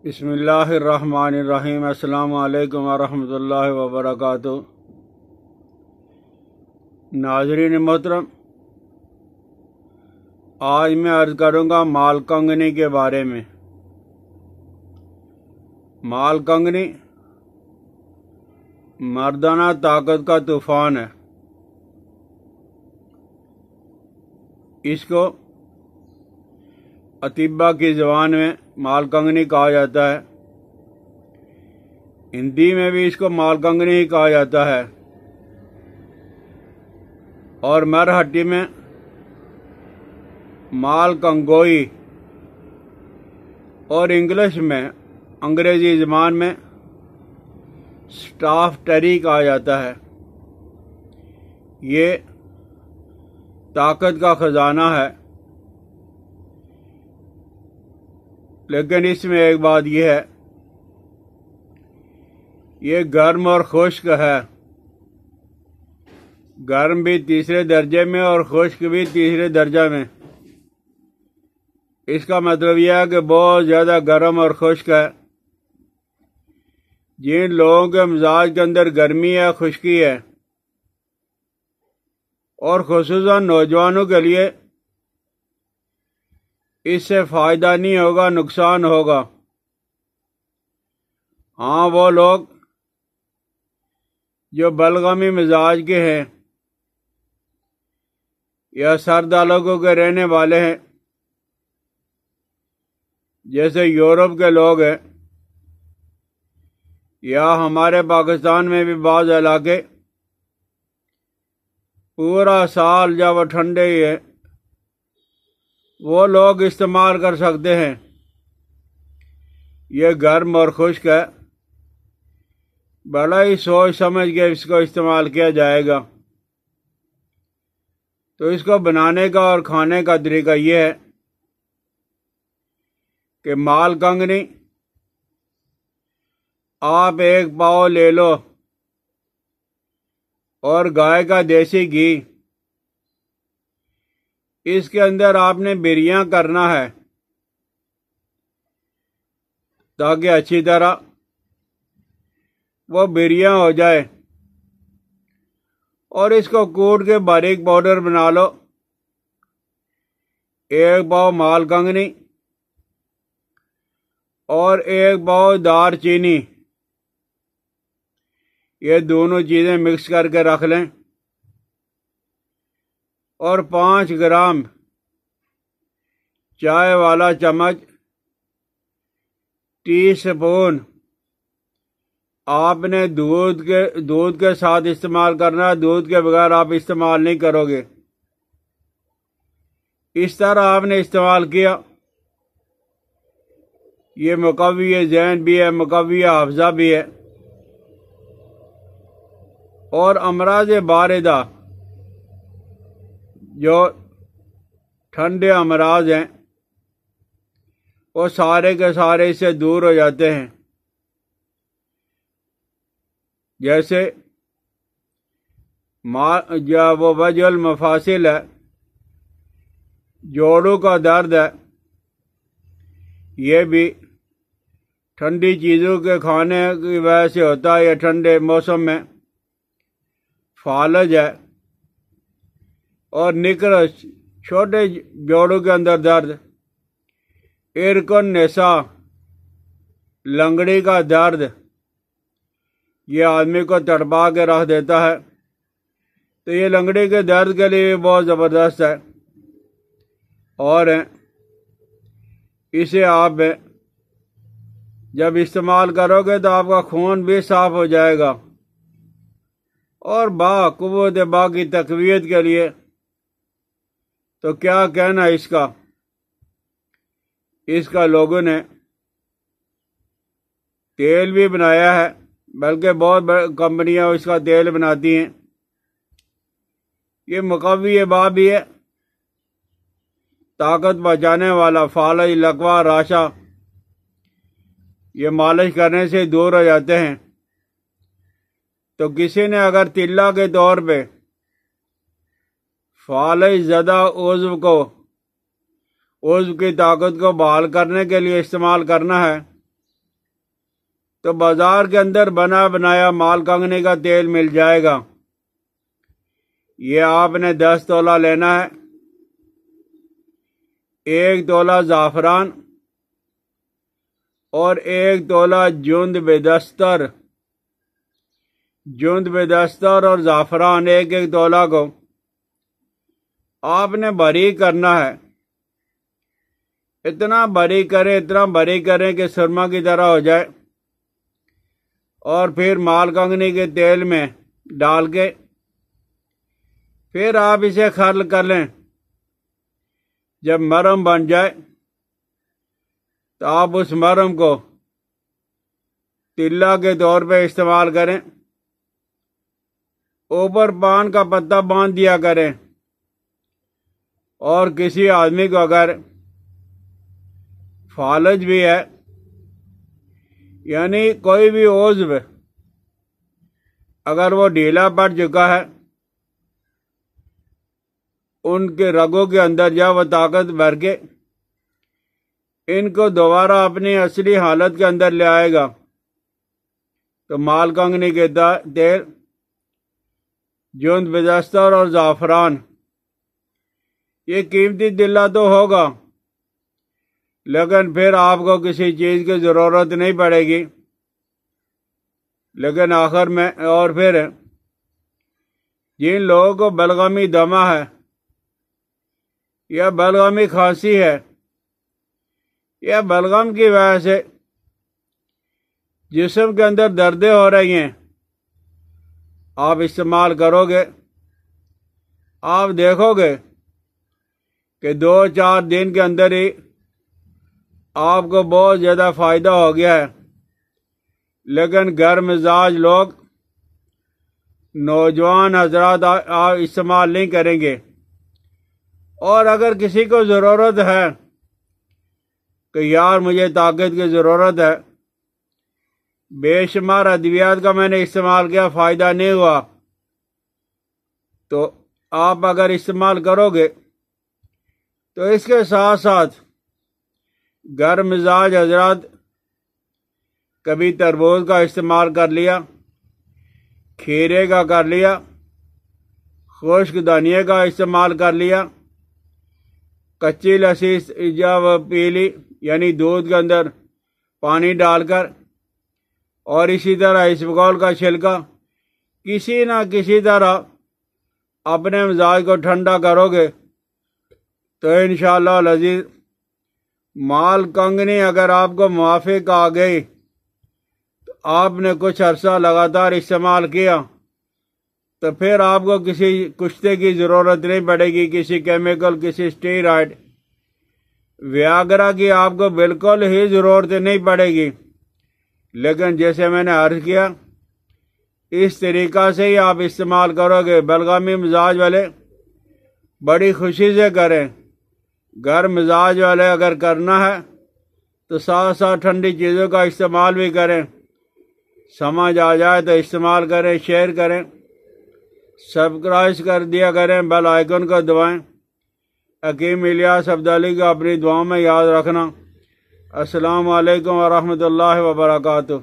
بسم اللہ الرحمن الرحیم۔ السلام علیکم ورحمۃ اللہ وبرکاتہ۔ ناظرین محترم، آج میں عرض کروں گا مال کنگنی کے بارے میں۔ مال کنگنی مردانہ طاقت کا طوفان ہے۔ اس کو اطباء کی زبان میں مال کنگنی کہا جاتا ہے، ہندی میں بھی اس کو مال کنگنی ہی کہا جاتا ہے، اور مرہٹی میں مال کنگوئی، اور انگلش میں انگریزی زبان میں سٹاف ٹری کہا جاتا ہے۔ یہ طاقت کا خزانہ ہے، لیکن اس میں ایک بات یہ ہے، یہ گرم اور خشک ہے۔ گرم بھی تیسرے درجے میں اور خشک بھی تیسرے درجے میں۔ اس کا مطلب یہ ہے کہ بہت زیادہ گرم اور خشک ہے۔ جن لوگوں کے مزاج کے اندر گرمی ہے، خشکی ہے، اور خصوصاً نوجوانوں کے لیے اس سے فائدہ نہیں ہوگا، نقصان ہوگا۔ ہاں، وہ لوگ جو بلغمی مزاج کے ہیں یا سرد علاقوں کے رہنے والے ہیں، جیسے یورپ کے لوگ ہیں، یا ہمارے پاکستان میں بھی بعض علاقے پورا سال جب وہ ٹھنڈے ہی ہے، وہ لوگ استعمال کر سکتے ہیں۔ یہ گرم اور خشک ہے، بڑا ہی سوچ سمجھ کے اس کو استعمال کیا جائے گا۔ تو اس کو بنانے کا اور کھانے کا طریقہ یہ ہے کہ مال کنگنی آپ ایک پاؤ لے لو، اور گائے کا دیسی گھی، اس کے اندر آپ نے بریاں کرنا ہے تاکہ اچھی طرح وہ بریاں ہو جائے، اور اس کو کوٹ کے باریک پاؤڈر بنا لو۔ ایک پاؤ مال کنگنی اور ایک پاؤ دار چینی، یہ دونوں چیزیں مکس کر کے رکھ لیں، اور 5 گرام چائے والا چمچ ٹی سپون آپ نے دودھ کے ساتھ استعمال کرنا ہے۔ دودھ کے بغیر آپ استعمال نہیں کرو گے۔ اس طرح آپ نے استعمال کیا، یہ مقوی ذہن بھی ہے، مقوی حافظہ بھی ہے، اور امراض باردہ جو ٹھنڈے امراض ہیں وہ سارے کے سارے اس سے دور ہو جاتے ہیں۔ جیسے وہ وجع المفاصل ہے، جوڑوں کا درد ہے، یہ بھی ٹھنڈی چیزوں کے کھانے کی وجہ سے ہوتا ہے۔ یہ ٹھنڈے موسم میں فالج ہے، اور نکرش، چھوٹے جوڑوں کے اندر درد، ارکن نسا، لنگڑی کا درد، یہ آدمی کو تڑپا کے رکھ دیتا ہے۔ تو یہ لنگڑی کے درد کے لیے بہت زبردست ہے، اور اسے آپ جب استعمال کرو گے تو آپ کا خون بھی صاف ہو جائے گا، اور قوت کی تقویت کے لیے تو کیا کہنا اس کا لوگوں نے تیل بھی بنایا ہے، بلکہ بہت بڑی کمپنیاں اس کا تیل بناتی ہیں۔ یہ مقوی بھی ہے، طاقت بچانے والا، فالج، لکوہ، راشا، یہ مالش کرنے سے دور ہو جاتے ہیں۔ تو کسی نے اگر تلہ کے طور پہ فالج زدہ عضو کی طاقت کو بحال کرنے کے لیے استعمال کرنا ہے تو بازار کے اندر بنا بنایا مال کنگنی کا تیل مل جائے گا۔ یہ آپ نے 10 تولہ لینا ہے۔ 1 تولہ زعفران اور 1 تولہ جند بدستر اور زعفران 1 تولہ کو آپ نے باریک کرنا ہے۔ اتنا باریک کریں کہ سرما کی طرح ہو جائے، اور پھر مال کنگنی کے تیل میں ڈال کے پھر آپ اسے خرل کر لیں۔ جب مرم بن جائے تو آپ اس مرم کو تلا کے طور پہ استعمال کریں۔ اوپر پان کا پتہ باندھ دیا کریں، اور کسی آدمی کو اگر فالج بھی ہے، یعنی کوئی بھی عضو اگر وہ ڈھیلا پڑ چکا ہے، ان کے رگوں کے اندر جب وہ طاقت بھر کے ان کو دوبارہ اپنی اصلی حالت کے اندر لے آئے گا، تو مال کنگنی کے تیل، جند بدستر اور زعفران یہ قیمتی تلا تو ہوگا، لیکن پھر آپ کو کسی چیز کی ضرورت نہیں پڑے گی۔ لیکن آخر میں، اور پھر جن لوگوں کو بلغمی دمہ ہے یا بلغمی کھانسی ہے یا بلغم کی وجہ سے جسم کے اندر دردیں ہو رہی ہیں، آپ استعمال کرو گے، آپ دیکھو گے کہ 2-4 دن کے اندر ہی آپ کو بہت زیادہ فائدہ ہو گیا ہے۔ لیکن غیر مزاج لوگ، نوجوان حضرات استعمال نہیں کریں گے۔ اور اگر کسی کو ضرورت ہے کہ یار مجھے طاقت کی ضرورت ہے، بے شمار ادویات کا میں نے استعمال کیا، فائدہ نہیں ہوا، تو آپ اگر استعمال کرو گے تو اس کے ساتھ ساتھ غیر مزاج حضرات کبھی تربوز کا استعمال کر لیا، کھیرے کا کر لیا، خشک دھنیے کا استعمال کر لیا، کچی لسی جب پی لی، یعنی دودھ کے اندر پانی ڈال کر، اور اسی طرح اسبگول کا چھلکا، کسی نہ کسی طرح اپنے مزاج کو ٹھنڈا کرو گے تو انشاءاللہ العزیز مال کنگنی اگر آپ کو موافق آ گئی، تو آپ نے کچھ عرصہ لگاتار استعمال کیا، تو پھر آپ کو کسی کشتے کی ضرورت نہیں پڑے گی، کسی کیمیکل، کسی اسٹیرائڈ، ویاگرا کی آپ کو بالکل ہی ضرورت نہیں پڑے گی۔ لیکن جیسے میں نے عرض کیا، اس طریقہ سے ہی آپ استعمال کرو گے۔ بلغمی مزاج والے بڑی خوشی سے کریں، غیر مزاج والے اگر کرنا ہے تو ساتھ ساتھ ٹھنڈی چیزوں کا استعمال بھی کریں۔ سمجھ آ جائے تو استعمال کریں، شیئر کریں، سبسکرائب کر دیا کریں، بیل آئیکن کو دبائیں۔ حکیم الیاس عبدعلی کو اپنی دعاؤں میں یاد رکھنا۔ السلام علیکم ورحمۃ اللہ وبرکاتہ۔